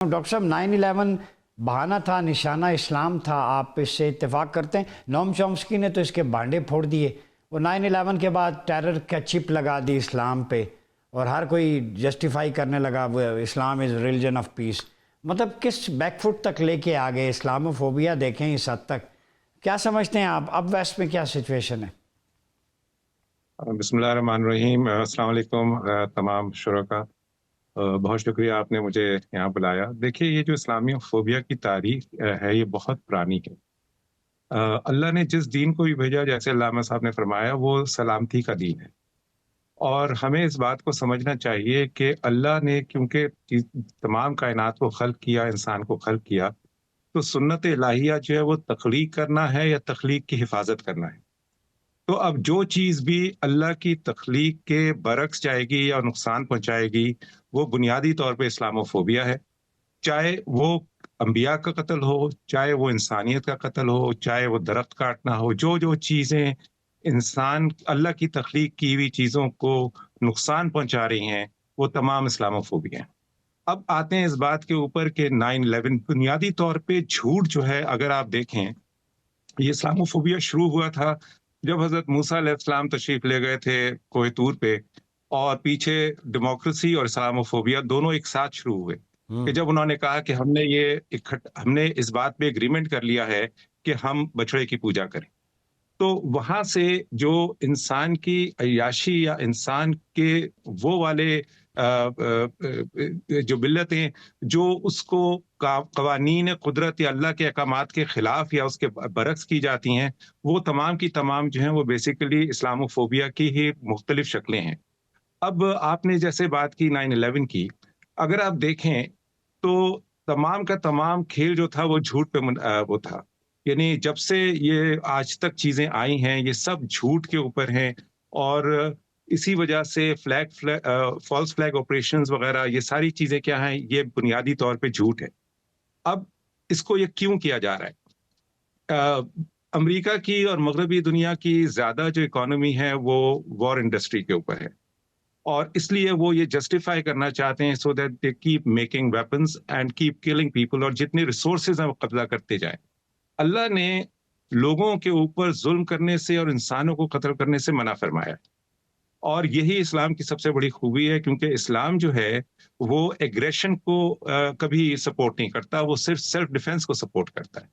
Doctor صاحب 9/11 بہانہ تھا، نشانہ اسلام تھا، آپ اس سے اتفاق کرتے ہیں؟ نوم چومسکی نے تو اس کے بانڈے پھوڑ دیے، وہ 9/11 کے بعد ٹیرر کا چپ لگا دی اسلام پہ، اور ہر کوئی جسٹیفائی کرنے لگا وہ اسلام از ریلیجن آف پیس۔ مطلب کس بیک فٹ تک لے کے آگے اسلام فوبیا دیکھیں اس حد تک، کیا سمجھتے ہیں آپ اب ویسٹ میں کیا سچویشن ہے؟ بسم اللہ الرحمن الرحیم۔ السلام علیکم تمام شرکا، بہت شکریہ آپ نے مجھے یہاں بلایا۔ دیکھیے، یہ جو اسلامی فوبیا کی تاریخ ہے یہ بہت پرانی ہے۔ اللہ نے جس دین کو بھی بھیجا، جیسے علامہ صاحب نے فرمایا، وہ سلامتی کا دین ہے، اور ہمیں اس بات کو سمجھنا چاہیے کہ اللہ نے کیونکہ تمام کائنات کو خلق کیا، انسان کو خلق کیا، تو سنت الہیہ جو ہے وہ تخلیق کرنا ہے یا تخلیق کی حفاظت کرنا ہے۔ تو اب جو چیز بھی اللہ کی تخلیق کے برعکس جائے گی یا نقصان پہنچائے گی، وہ بنیادی طور پہ اسلاموفوبیا ہے۔ چاہے وہ انبیاء کا قتل ہو، چاہے وہ انسانیت کا قتل ہو، چاہے وہ درخت کاٹنا ہو، جو چیزیں انسان اللہ کی تخلیق کی ہوئی چیزوں کو نقصان پہنچا رہی ہیں، وہ تمام اسلاموفوبیا ہیں۔ اب آتے ہیں اس بات کے اوپر کہ 9/11 بنیادی طور پہ جھوٹ جو ہے، اگر آپ دیکھیں، یہ اسلاموفوبیا شروع ہوا تھا جب حضرت موسیٰ علیہ السلام تشریف لے گئے تھے کوہ طور پہ، اور پیچھے ڈیموکریسی اور اسلاموفوبیا دونوں ایک ساتھ شروع ہوئے کہ جب انہوں نے کہا کہ ہم نے اس بات پہ اگریمنٹ کر لیا ہے کہ ہم بچڑے کی پوجا کریں، تو وہاں سے جو انسان کی عیاشی یا انسان کے وہ والے جو ملتیں جو اس کو قوانین قدرت یا اللہ کے احکامات کے خلاف یا اس کے برعکس کی جاتی ہیں، وہ تمام کی تمام جو ہیں وہ بیسیکلی اسلاموفوبیا کی ہی مختلف شکلیں ہیں۔ اب آپ نے جیسے بات کی 9/11 کی، اگر آپ دیکھیں تو تمام کا تمام کھیل جو تھا وہ جھوٹ پہ وہ تھا، یعنی جب سے یہ آج تک چیزیں آئی ہیں یہ سب جھوٹ کے اوپر ہیں، اور اسی وجہ سے فالس فلیگ آپریشنز وغیرہ، یہ ساری چیزیں کیا ہیں، یہ بنیادی طور پہ جھوٹ ہے۔ اب اس کو یہ کیوں کیا جا رہا ہے؟ امریکہ کی اور مغربی دنیا کی زیادہ جو اکانومی ہے وہ وار انڈسٹری کے اوپر ہے، اور اس لیے وہ یہ جسٹیفائی کرنا چاہتے ہیں so that they keep making weapons and keep killing people, اور جتنے ریسورسز ہیں وہ قبضہ کرتے جائیں۔ اللہ نے لوگوں کے اوپر ظلم کرنے سے اور انسانوں کو قتل کرنے سے منع فرمایا، اور یہی اسلام کی سب سے بڑی خوبی ہے، کیونکہ اسلام جو ہے وہ ایگریشن کو کبھی سپورٹ نہیں کرتا، وہ صرف سیلف ڈیفenس کو سپورٹ کرتا ہے۔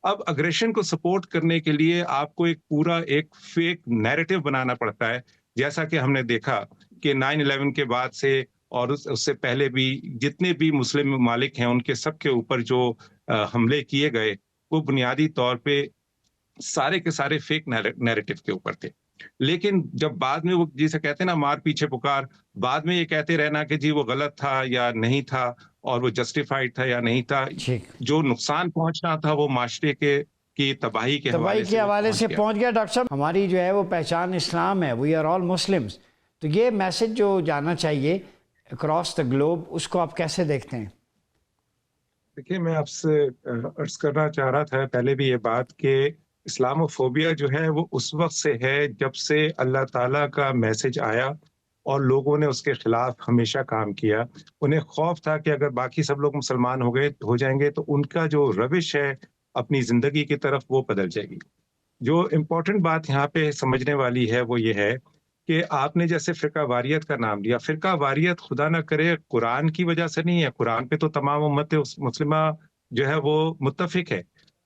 اب اگریشن کو سپورٹ کرنے کے لیے آپ کو ایک فیک نیریٹو بنانا پڑتا ہے، جیسا کہ ہم نے دیکھا کہ 9/11 کے بعد سے اور اس سے پہلے بھی جتنے بھی مسلم ممالک ہیں ان کے سب کے اوپر جو حملے کیے گئے، وہ بنیادی طور پہ سارے کے سارے فیک نیریٹو کے اوپر تھے۔ لیکن جب بعد میں وہ جسے کہتے ہیں نا مار پیچھے پکار، بعد میں یہ کہتے رہنا کہ جی وہ غلط تھا یا نہیں تھا، اور وہ جسٹیفائڈ تھا یا نہیں تھا، جو نقصان پہنچنا تھا وہ معاشرے کی تباہی کے حوالے سے پہنچ گیا۔ ڈاکٹر صاحب، ہماری جو ہے وہ پہچان اسلام ہے، وی آر آل مسلمز، تو یہ میسج جو جانا چاہیے اکراس دا گلوب، اس کو آپ کیسے دیکھتے ہیں؟ دیکھیے، میں آپ سے عرض کرنا چاہ رہا تھا پہلے بھی یہ بات کہ اسلاموفوبیا جو ہے وہ اس وقت سے ہے جب سے اللہ تعالیٰ کا میسج آیا اور لوگوں نے اس کے خلاف ہمیشہ کام کیا۔ انہیں خوف تھا کہ اگر باقی سب لوگ مسلمان ہو جائیں گے تو ان کا جو روش ہے اپنی زندگی کی طرف وہ بدل جائے گی۔ جو امپورٹنٹ بات یہاں پہ سمجھنے والی ہے وہ یہ ہے کہ آپ نے جیسے فرقہ واریت کا نام لیا، فرقہ واریت خدا نہ کرے قرآن کی وجہ سے نہیں ہے، قرآن پہ تو تمام امت مسلمہ جو ہے وہ متفق ہے،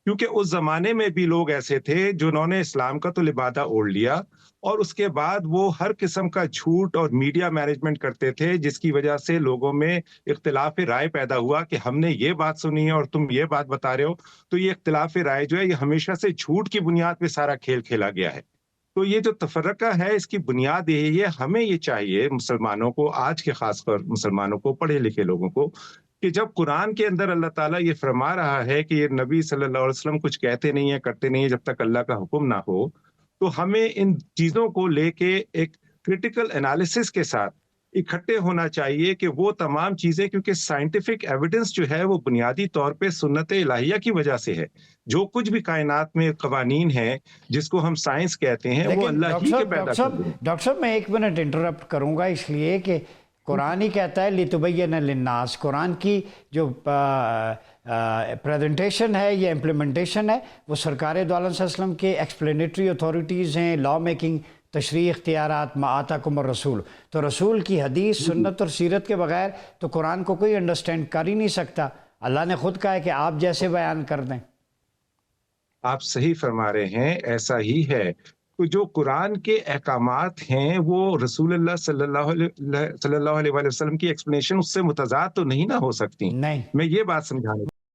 کیونکہ اس زمانے میں بھی لوگ ایسے تھے جنہوں نے اسلام کا تو لبادہ اوڑھ لیا، اور اس کے بعد وہ ہر قسم کا جھوٹ اور میڈیا مینجمنٹ کرتے تھے، جس کی وجہ سے لوگوں میں اختلاف رائے پیدا ہوا کہ ہم نے یہ بات سنی ہے اور تم یہ بات بتا رہے ہو۔ تو یہ اختلاف رائے جو ہے یہ ہمیشہ سے جھوٹ کی بنیاد پہ سارا کھیل کھیلا گیا ہے۔ تو یہ جو تفرقہ ہے اس کی بنیاد یہی ہے، ہمیں یہ چاہیے مسلمانوں کو، آج کے خاص کر مسلمانوں کو، پڑھے لکھے لوگوں کو، کہ جب قرآن کے اندر اللہ تعالیٰ یہ فرما رہا ہے کہ یہ نبی صلی اللہ علیہ وسلم کچھ کہتے نہیں ہیں، کرتے نہیں ہیں جب تک اللہ کا حکم نہ ہو، تو ہمیں ان چیزوں کو لے کے ایک کریٹیکل انالیسس کے ساتھ اکٹھے ہونا چاہیے کہ وہ تمام چیزیں، کیونکہ سائنٹیفک ایویڈنس جو ہے وہ بنیادی طور پہ سنت الہیہ کی وجہ سے ہے۔ جو کچھ بھی کائنات میں قوانین ہیں جس کو ہم سائنس کہتے ہیں، وہ اللہ ہی کے پیدا کرتے ہیں۔ ڈاکٹر صاحب میں 1 منٹ انٹرپٹ کروں گا، اس لیے کہ قرآن ہی کہتا ہے لِتُبَيِّنَ لِلنَّاسِ، قرآن کی جو پریزنٹیشن ہے یا امپلیمنٹیشن ہے وہ سرکار دو عالم صلی اللہ علیہ وسلم کے ایکسپلینیٹری اتھارٹیز ہیں، لا میکنگ، تشریح اختیارات، ما آتاکم الرسول. تو رسول کی حدیث، سنت اور سیرت کے بغیر تو قرآن کو کوئی انڈرسٹینڈ کر ہی نہیں سکتا. اللہ نے خود کہا ہے کہ آپ جیسے بیان کر دیں. آپ صحیح فرما رہے ہیں، ایسا ہی ہے. تو جو قرآن کے احکامات ہیں وہ رسول اللہ صلی اللہ علیہ وآلہ وسلم کی ایکسپلینیشن اس سے متضاد تو نہیں نہ ہو سکتی. نہیں. میں یہ بات سمجھانا